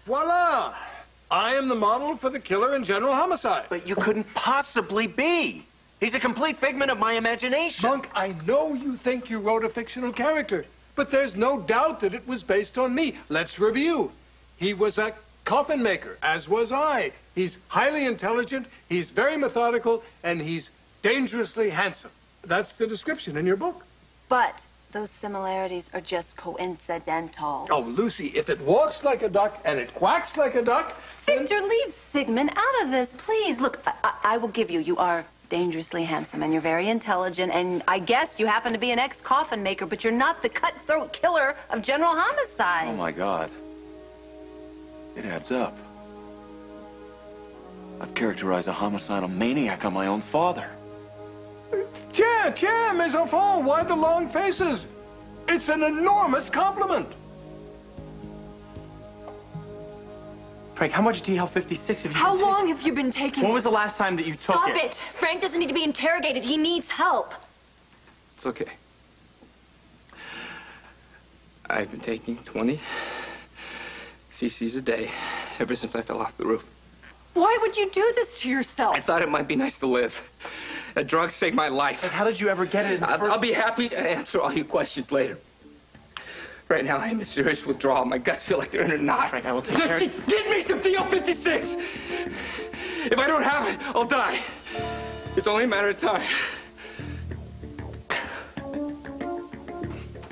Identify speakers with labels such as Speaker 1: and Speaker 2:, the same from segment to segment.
Speaker 1: Voila! I am the model for the killer in General Homicide.
Speaker 2: But you couldn't possibly be. He's a complete figment of my imagination.
Speaker 1: Monk, I know you think you wrote a fictional character, but there's no doubt that it was based on me. Let's review. He was a coffin maker, as was I. He's highly intelligent, he's very methodical, and he's dangerously handsome. That's the description in your book.
Speaker 3: But those similarities are just coincidental.
Speaker 1: Oh, Lucy, if it walks like a duck and it quacks like a duck...
Speaker 3: Victor, leave Sigmund out of this, please. Look, I will give you are dangerously handsome, and you're very intelligent, and I guess you happen to be an ex-coffin maker, but you're not the cutthroat killer of General Homicide.
Speaker 2: Oh, my God. It adds up. I've characterized a homicidal maniac on my own father.
Speaker 1: Tiens, mes enfants, why the long faces? It's an enormous compliment.
Speaker 4: Frank, how much DL56 have you
Speaker 5: How long have you been taking
Speaker 4: When was the last time that you took it?
Speaker 5: Stop it! Frank doesn't need to be interrogated. He needs help.
Speaker 6: It's okay. I've been taking 20 cc's a day ever since I fell off the roof.
Speaker 5: Why would you do this to yourself?
Speaker 6: I thought it might be nice to live. A drug saved my life.
Speaker 4: But how did you ever get it?
Speaker 6: I'll be happy to answer all your questions later. Right now, I'm in serious withdrawal. My guts feel like they're in a knot.
Speaker 4: Frank, I will take care of
Speaker 6: Just give me some DL56! If I don't have it, I'll die. It's only a matter of time.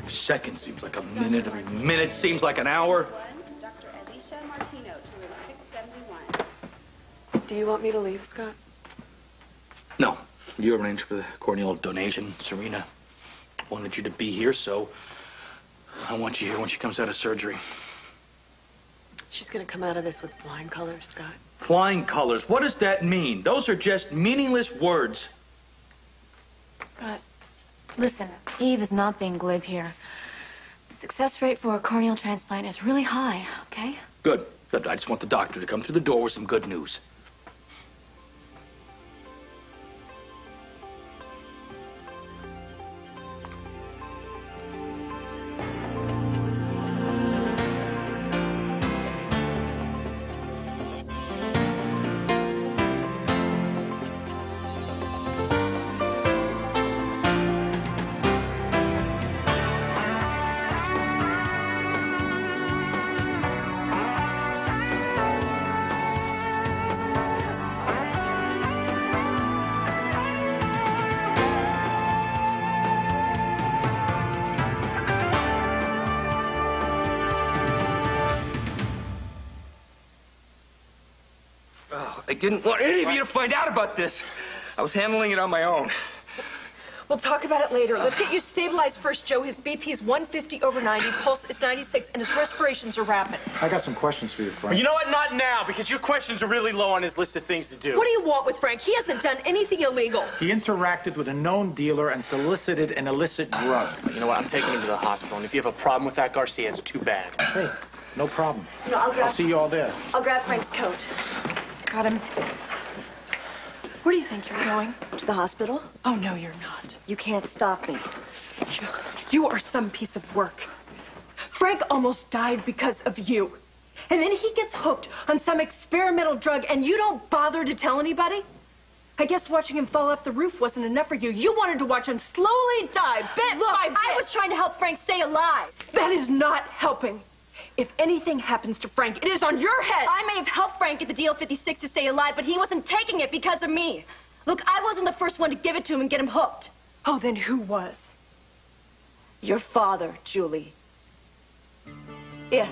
Speaker 7: A second seems like a minute. Every minute seems like an hour.
Speaker 8: Dr. Alicia Martino to room 671.
Speaker 5: Do you want me to leave, Scott?
Speaker 7: No. You arranged for the corneal donation. Serena wanted you to be here, so I want you here when she comes out of surgery.
Speaker 5: She's gonna come out of this with flying colors, Scott.
Speaker 7: Flying colors. What does that mean? Those are just meaningless words.
Speaker 9: But listen, Eve is not being glib here. The success rate for a corneal transplant is really high, okay?
Speaker 7: Good. Good. I just want the doctor to come through the door with some good news.
Speaker 6: I didn't want any of you to find out about this. I was handling it on my own.
Speaker 5: We'll talk about it later. Let's get you stabilized first, Joe. His BP is 150/90, pulse is 96, and his respirations are rapid.
Speaker 10: I got some questions for you, Frank.
Speaker 4: You know what? Not now, because your questions are really low on his list of things to do.
Speaker 5: What do you want with Frank? He hasn't done anything illegal.
Speaker 10: He interacted with a known dealer and solicited an illicit drug.
Speaker 4: You know what? I'm taking him to the hospital, and if you have a problem with that, Garcia, it's too bad.
Speaker 10: Hey, no problem.
Speaker 5: No,
Speaker 10: I'll see you all there.
Speaker 5: I'll grab Frank's coat.
Speaker 9: Got him. Where do you think you're going?
Speaker 3: To the hospital?
Speaker 5: Oh, no, you're not.
Speaker 3: You can't stop me.
Speaker 5: You are some piece of work. Frank almost died because of you. And then he gets hooked on some experimental drug, and you don't bother to tell anybody? I guess watching him fall off the roof wasn't enough for you. You wanted to watch him slowly die, bit by bit. I was trying to help Frank stay alive. That is not helping. If anything happens to Frank, it is on your head. I may have helped Frank get the DL56 to stay alive, but he wasn't taking it because of me. Look, I wasn't the first one to give it to him and get him hooked. Oh, then who was? Your father, Julie. Yeah,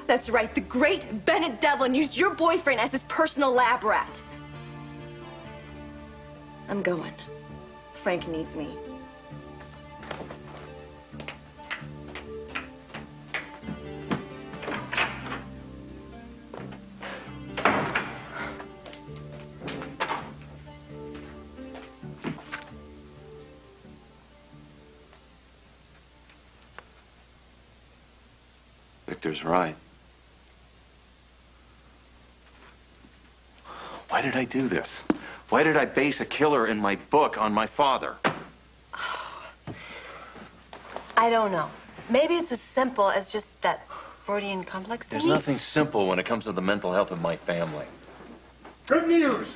Speaker 5: that's right. The great Bennett Devlin used your boyfriend as his personal lab rat.
Speaker 3: I'm going. Frank needs me.
Speaker 2: Victor's right. Why did I do this? Why did I base a killer in my book on my father?
Speaker 3: I don't know. Maybe it's as simple as just that Freudian complex
Speaker 2: There's
Speaker 3: thingy?
Speaker 2: nothing simple when it comes to the mental health of my family.
Speaker 1: Good news.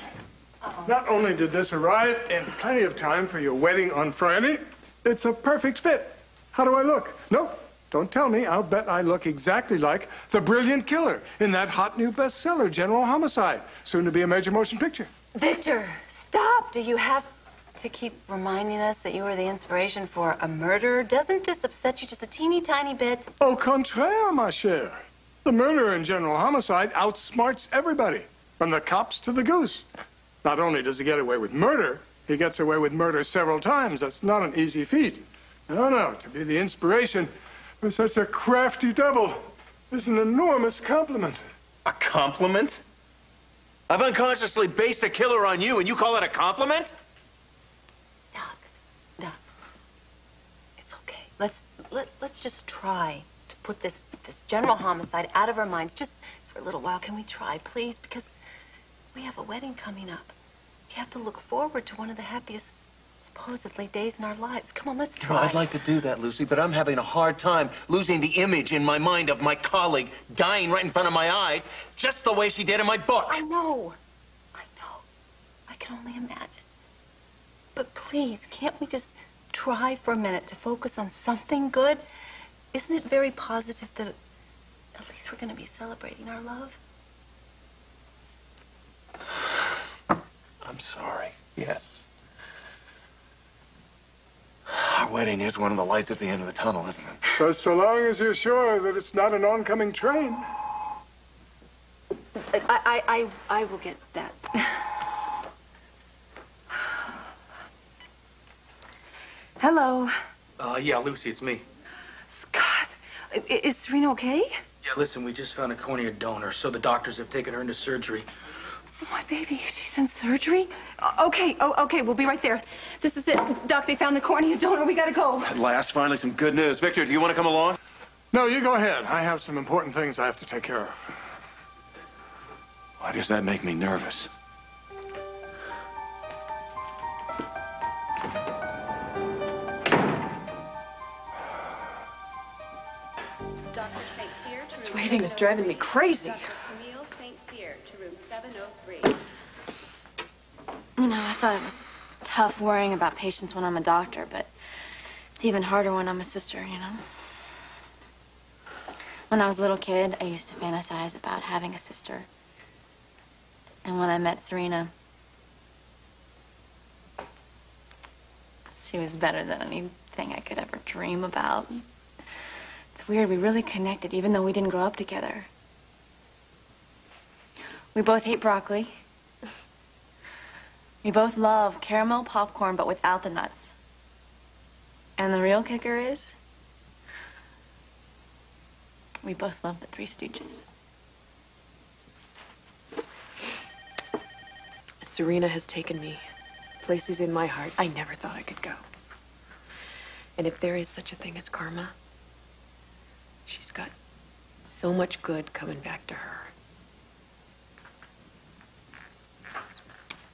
Speaker 1: Not only did this arrive in plenty of time for your wedding on Friday, it's a perfect fit. How do I look? No, don't tell me. I'll bet I look exactly like the brilliant killer in that hot new bestseller, General Homicide, soon to be a major motion picture.
Speaker 3: Victor, stop. Do you have to keep reminding us that you were the inspiration for a murder? Doesn't this upset you just a teeny tiny bit?
Speaker 1: Au contraire, ma chère. The murderer in General Homicide outsmarts everybody, from the cops to the goose. Not only does he get away with murder, he gets away with murder several times. That's not an easy feat. No, to be the inspiration for such a crafty devil is an enormous compliment.
Speaker 2: A compliment? I've unconsciously based a killer on you, and you call it a compliment?
Speaker 3: Doc, it's okay. Let's just try to put this General Homicide out of our minds just for a little while. Can we try, please? Because we have a wedding coming up. We have to look forward to one of the happiest, supposedly, days in our lives. Come on, let's try.
Speaker 2: Well, I'd like to do that, Lucy, but I'm having a hard time losing the image in my mind of my colleague dying right in front of my eyes, just the way she did in my book.
Speaker 3: I know. I can only imagine. But please, can't we just try for a minute to focus on something good? Isn't it very positive that at least we're going to be celebrating our love?
Speaker 2: I'm sorry. Yes. Our wedding is one of the lights at the end of the tunnel, isn't it?
Speaker 1: But so long as you're sure that it's not an oncoming train.
Speaker 3: I will get that. Hello.
Speaker 7: Yeah, Lucy, it's me.
Speaker 3: Scott, is Serena okay?
Speaker 7: Yeah, listen, we just found a cornea donor, so the doctors have taken her into surgery.
Speaker 3: Oh, my baby, she's in surgery? Okay, we'll be right there. This is it. Doc, they found the cornea donor. We gotta go.
Speaker 2: At last, finally, some good news. Victor, do you want to come along?
Speaker 1: No, you go ahead. I have some important things I have to take care of.
Speaker 2: Why does that make me nervous?
Speaker 8: Dr. St. Cyr to
Speaker 5: This
Speaker 8: room
Speaker 5: waiting is driving me crazy.
Speaker 8: Dr. Camille St. Cyr to room 703.
Speaker 9: You know, I thought it was tough worrying about patients when I'm a doctor, but it's even harder when I'm a sister, you know? When I was a little kid, I used to fantasize about having a sister. And when I met Serena, she was better than anything I could ever dream about. It's weird, we really connected, even though we didn't grow up together. We both hate broccoli. We both love caramel popcorn, but without the nuts. And the real kicker is, we both love the Three Stooges.
Speaker 5: Serena has taken me places in my heart I never thought I could go. And if there is such a thing as karma, she's got so much good coming back to her.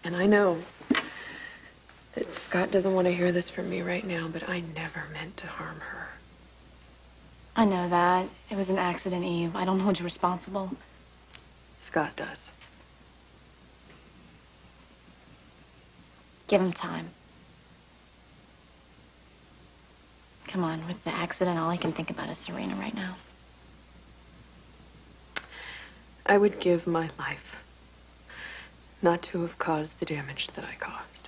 Speaker 5: And I know that Scott doesn't want to hear this from me right now, but I never meant to harm her.
Speaker 9: I know that. It was an accident, Eve. I don't hold you responsible.
Speaker 5: Scott does.
Speaker 9: Give him time. Come on, with the accident, all I can think about is Serena right now.
Speaker 5: I would give my life not to have caused the damage that I caused.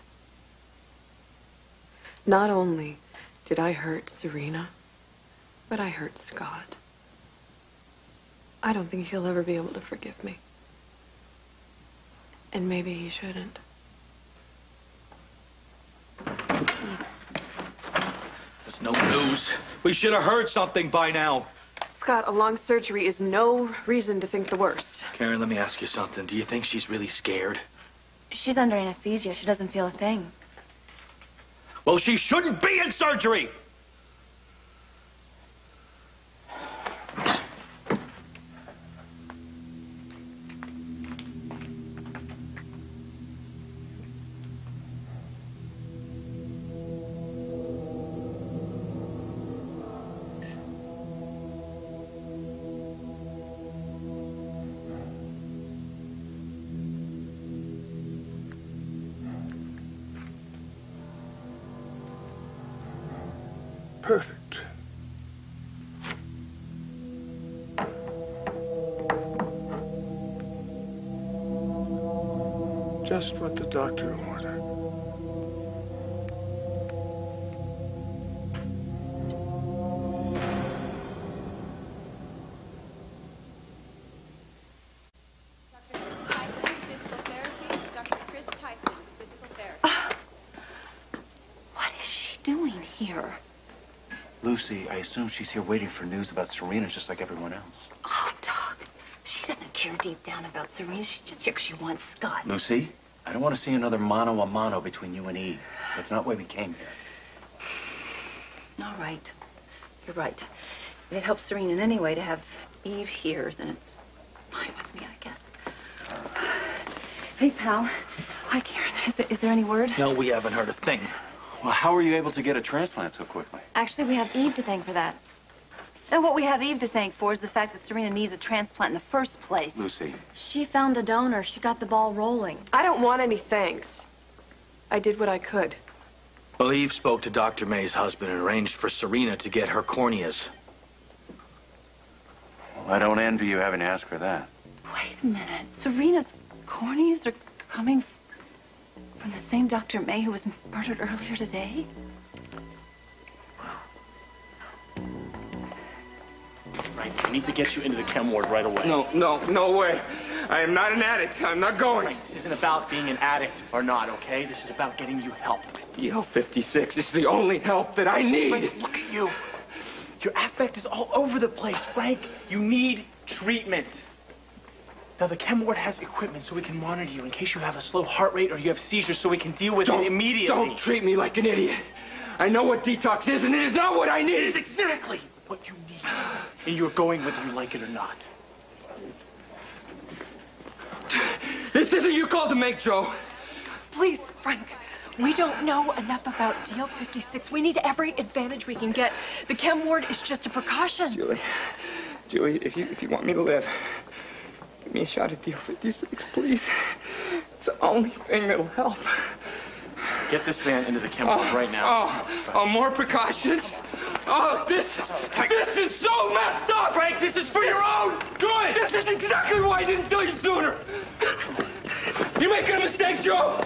Speaker 5: Not only did I hurt Serena, but I hurt Scott. I don't think he'll ever be able to forgive me. And maybe he shouldn't.
Speaker 7: There's no news. We should have heard something by now.
Speaker 5: Scott, a long surgery is no reason to think the worst.
Speaker 7: Karen, let me ask you something. Do you think she's really scared?
Speaker 9: She's under anesthesia. She doesn't feel a thing.
Speaker 7: Well, she shouldn't be in surgery!
Speaker 1: perfect. Just what the doctor ordered.
Speaker 2: Lucy, I assume she's here waiting for news about Serena just like everyone else.
Speaker 3: Oh, Doc, she doesn't care deep down about Serena. She's just here because she wants Scott.
Speaker 2: Lucy, I don't want to see another mano-a-mano between you and Eve. That's not why we came here.
Speaker 3: All right. You're right. If it helps Serena in any way to have Eve here, then it's fine with me, I guess. Hey, pal. Hi, Karen. Is there any word?
Speaker 7: No, we haven't heard a thing.
Speaker 2: Well, how were you able to get a transplant so quickly?
Speaker 9: Actually, we have Eve to thank for that.
Speaker 3: And what we have Eve to thank for is the fact that Serena needs a transplant in the first place.
Speaker 2: Lucy.
Speaker 9: She found a donor. She got the ball rolling.
Speaker 5: I don't want any thanks. I did what I could.
Speaker 7: Well, Eve spoke to Dr. May's husband and arranged for Serena to get her corneas.
Speaker 2: Well, I don't envy you having to ask for that.
Speaker 3: Wait a minute. Serena's corneas are coming from the same Dr. May who was murdered earlier today?
Speaker 4: Frank, we need to get you into the chem ward right away.
Speaker 6: No way. I am not an addict. I'm not going.
Speaker 4: Frank, this isn't about being an addict or not, okay? This is about getting you help.
Speaker 6: DL56 is the only help that I need.
Speaker 4: Frank, look at you. Your affect is all over the place, Frank. You need treatment. Now, the chem ward has equipment so we can monitor you in case you have a slow heart rate or you have seizures so we can deal with it immediately.
Speaker 6: Don't treat me like an idiot. I know what detox is, and it is not what I need.
Speaker 4: It's exactly what you need. And you're going whether you like it or not.
Speaker 6: This isn't your call to make, Joe.
Speaker 5: Please, Frank. We don't know enough about DL56. We need every advantage we can get. The chem ward is just a precaution.
Speaker 6: Julie, if you want me to live, give me a shot at DL56, please. It's the only thing that'll help.
Speaker 4: Get this man into the chem ward right now.
Speaker 6: More precautions? This is so messed up!
Speaker 4: Frank, this is for your own good!
Speaker 6: This is exactly why I didn't tell you sooner! You're making a mistake, Joe!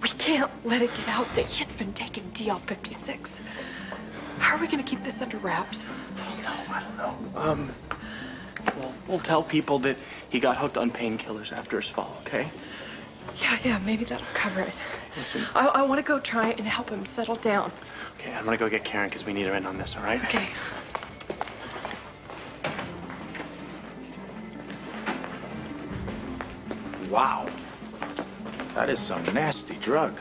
Speaker 5: We can't let it get out that he's been taking DL56. How are we going to keep this under wraps?
Speaker 4: I don't know. We'll tell people that he got hooked on painkillers after his fall, okay?
Speaker 5: Yeah, maybe that'll cover it.
Speaker 4: Listen.
Speaker 5: I want to go try and help him settle down.
Speaker 4: Okay, I'm gonna go get Karen because we need her in on this, all right?
Speaker 5: Okay.
Speaker 10: Wow. That is some nasty drug.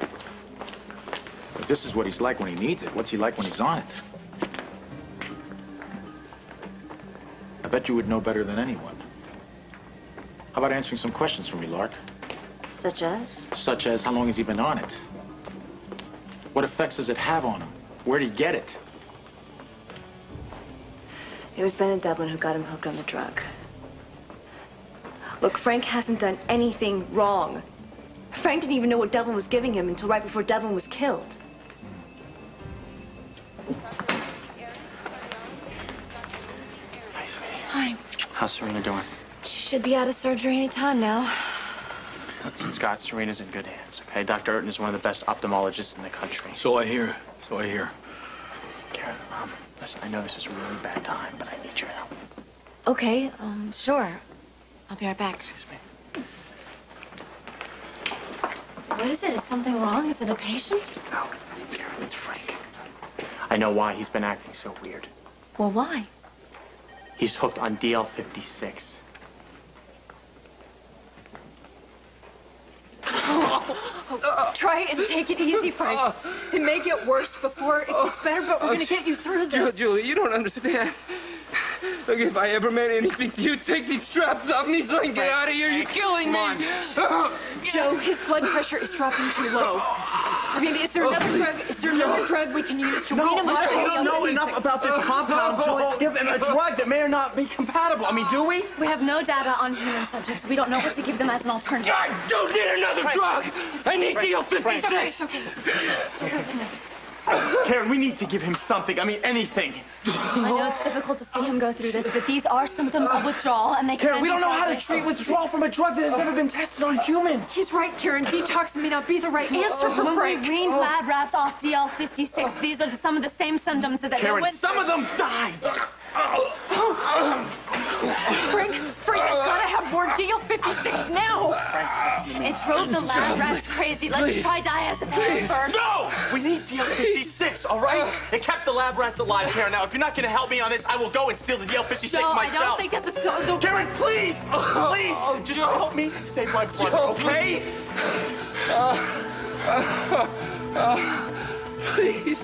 Speaker 10: But this is what he's like when he needs it. What's he like when he's on it? I bet you would know better than anyone. How about answering some questions for me, Lark?
Speaker 3: Such as?
Speaker 10: Such as, how long has he been on it? What effects does it have on him? Where'd he get it?
Speaker 9: It was Ben and Devlin who got him hooked on the drug. Look, Frank hasn't done anything wrong. Frank didn't even know what Devlin was giving him until right before Devlin was killed. Hi.
Speaker 4: How's Serena doing?
Speaker 9: She should be out of surgery any time now.
Speaker 4: Listen, Scott, Serena's in good hands, okay? Dr. Urton is one of the best ophthalmologists in the country.
Speaker 7: So I hear.
Speaker 4: Karen, listen, I know this is a really bad time, but I need your help.
Speaker 9: Okay, sure. I'll be right back.
Speaker 4: Excuse me.
Speaker 9: What is it? Is something wrong? Is it a patient?
Speaker 4: No, Karen, it's Frank. I know why he's been acting so weird.
Speaker 9: Well, why?
Speaker 4: He's hooked on DL56.
Speaker 5: Try and take it easy, Frank. It may get worse before it gets better, but we're going to get you through this.
Speaker 6: Julie, you don't understand. Look, if I ever meant anything to you, take these straps off me so I can get out of here. You're killing me.
Speaker 5: Joe, his blood pressure is dropping too low. I mean, is there another drug? Is there another drug we can use to wean him
Speaker 4: No,
Speaker 5: off?
Speaker 4: we don't know enough about this compound to give him a drug that may or not be compatible. I mean, do we?
Speaker 9: We have no data on human subjects. We don't know what to give them as an alternative.
Speaker 2: I don't need another drug! I need DL-56!
Speaker 4: Karen, we need to give him something. I mean, anything.
Speaker 9: I know it's difficult to see him go through this, but these are symptoms of withdrawal, and they can
Speaker 4: Karen, we don't know how to
Speaker 9: progressive.
Speaker 4: treat withdrawal from a drug that has never been tested on humans.
Speaker 5: He's right, Karen. Detox may not be the right answer for
Speaker 9: When
Speaker 5: Frank.
Speaker 9: we weaned lab rats off DL-56, these are some of the same symptoms that they
Speaker 4: Karen,
Speaker 9: went
Speaker 4: some of them died.
Speaker 5: Frank, I've got to have more DL-56 now.
Speaker 9: It drove the lab rats crazy. Let's try diazepam first.
Speaker 4: No! We need DL-56, all right? It kept the lab rats alive, Karen. Now, if you're not going to help me on this, I will go and steal the DL-56
Speaker 9: No,
Speaker 4: myself.
Speaker 9: I don't think that's what's going on.
Speaker 4: Karen, please! Please! Just help me save my brother, okay?
Speaker 6: Please.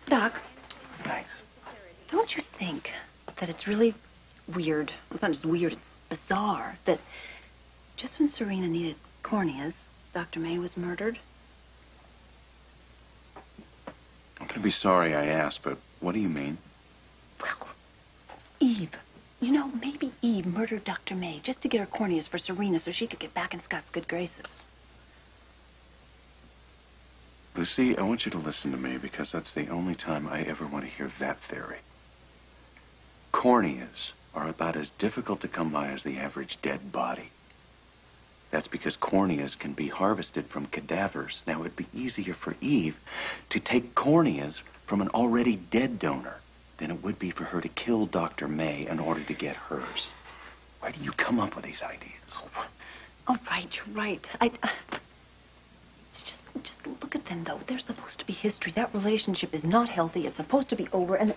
Speaker 3: Doc,
Speaker 2: Thanks.
Speaker 3: don't you think that it's really weird? It's not just weird, it's bizarre that just when Serena needed corneas, Dr. May was murdered?
Speaker 11: I'm gonna be sorry I asked, but what do you mean?
Speaker 3: Well, Eve. You know, maybe Eve murdered Dr. May just to get her corneas for Serena so she could get back in Scott's good graces.
Speaker 11: Lucy, I want you to listen to me because that's the only time I ever want to hear that theory. Corneas are about as difficult to come by as the average dead body. That's because corneas can be harvested from cadavers. Now, it'd be easier for Eve to take corneas from an already dead donor than it would be for her to kill Dr. May in order to get hers. Why do you come up with these ideas?
Speaker 3: Oh, right, you're right. Just look at them, though. There's supposed to be history. That relationship is not healthy. It's supposed to be over, and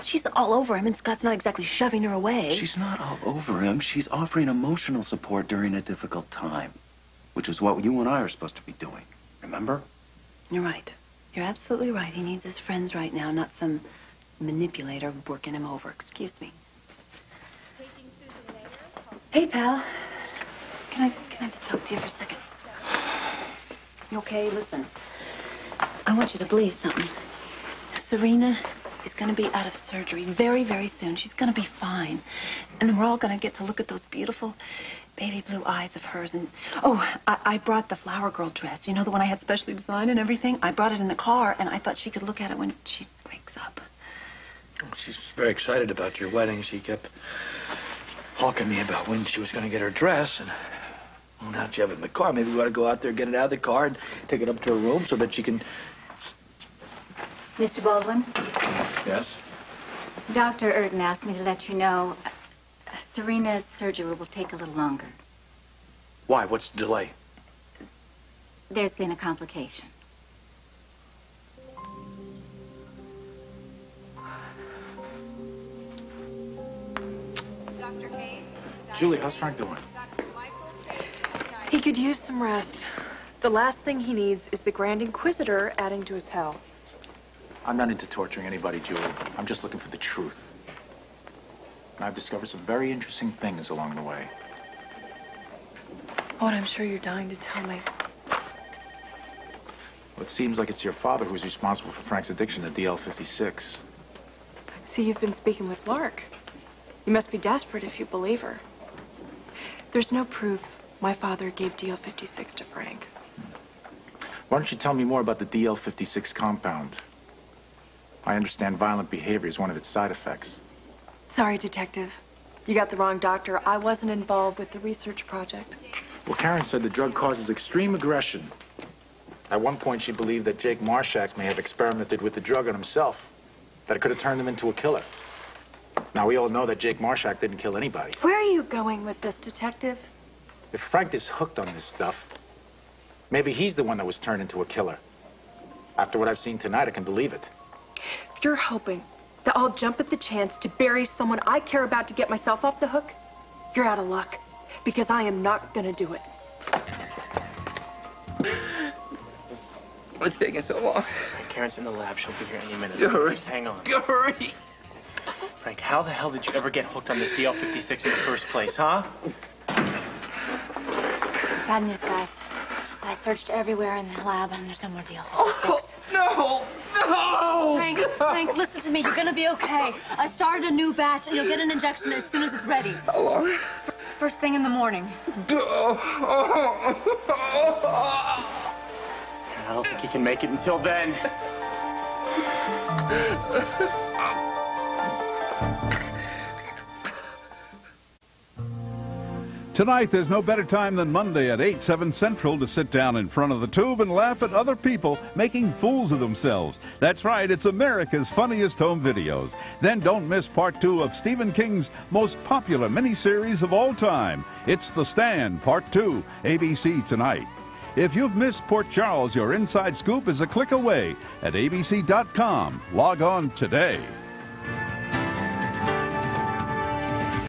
Speaker 3: she's all over him, and Scott's not exactly shoving her away.
Speaker 11: She's not all over him. She's offering emotional support during a difficult time, which is what you and I are supposed to be doing. Remember?
Speaker 3: You're right. You're absolutely right. He needs his friends right now, not some manipulator working him over. Excuse me. Hey, pal. Can I just talk to you for a second? You okay? Listen. I want you to believe something. Serena is going to be out of surgery very, very soon. She's going to be fine. And then we're all going to get to look at those beautiful baby blue eyes of hers. And, oh, I brought the flower girl dress. You know, the one I had specially designed and everything? I brought it in the car, and I thought she could look at it when she wakes up.
Speaker 7: She's very excited about your wedding. She kept hawking me about when she was going to get her dress. And well, now that you have it in the car, maybe we ought to go out there, get it out of the car, and take it up to her room so that she can...
Speaker 12: Mr. Baldwin?
Speaker 7: Yes?
Speaker 12: Dr. Urton asked me to let you know Serena's surgery will take a little longer.
Speaker 7: Why? What's the delay?
Speaker 12: There's been a complication.
Speaker 10: Julie, how's Frank doing?
Speaker 5: He could use some rest. The last thing he needs is the Grand Inquisitor adding to his hell.
Speaker 10: I'm not into torturing anybody, Julie. I'm just looking for the truth. And I've discovered some very interesting things along the way.
Speaker 5: Oh, and I'm sure you're dying to tell me.
Speaker 10: Well, it seems like it's your father who's responsible for Frank's addiction to DL-56.
Speaker 5: See, you've been speaking with Lark. You must be desperate if you believe her. There's no proof my father gave DL-56 to Frank.
Speaker 10: Why don't you tell me more about the DL-56 compound? I understand violent behavior is one of its side effects.
Speaker 5: Sorry, Detective. You got the wrong doctor. I wasn't involved with the research project.
Speaker 10: Well, Karen said the drug causes extreme aggression. At one point, she believed that Jake Marshak may have experimented with the drug on himself, that it could have turned him into a killer. Now, we all know that Jake Marshak didn't kill anybody.
Speaker 5: Where are you going with this, Detective?
Speaker 10: If Frank is hooked on this stuff, maybe he's the one that was turned into a killer. After what I've seen tonight, I can believe it.
Speaker 5: You're hoping that I'll jump at the chance to bury someone I care about to get myself off the hook? You're out of luck, because I am not gonna do it.
Speaker 6: What's taking so long?
Speaker 2: Karen's in the lab. She'll be here any minute.
Speaker 6: Hurry.
Speaker 2: Just hang on.
Speaker 6: Hurry.
Speaker 4: Frank, how the hell did you ever get hooked on this DL-56 in the first place, huh?
Speaker 9: Bad news, guys. I searched everywhere in the lab, and there's no more DL-56.
Speaker 6: Oh, no! No!
Speaker 3: Frank, listen to me. You're gonna be okay. I started a new batch, and you'll get an injection as soon as it's ready.
Speaker 6: How long?
Speaker 3: First thing in the morning.
Speaker 4: I don't think he can make it until then.
Speaker 13: Tonight, there's no better time than Monday at 8, 7 Central to sit down in front of the tube and laugh at other people making fools of themselves. That's right, it's America's Funniest Home Videos. Then don't miss part 2 of Stephen King's most popular miniseries of all time. It's The Stand, Part 2, ABC tonight. If you've missed Port Charles, your inside scoop is a click away at abc.com. Log on today.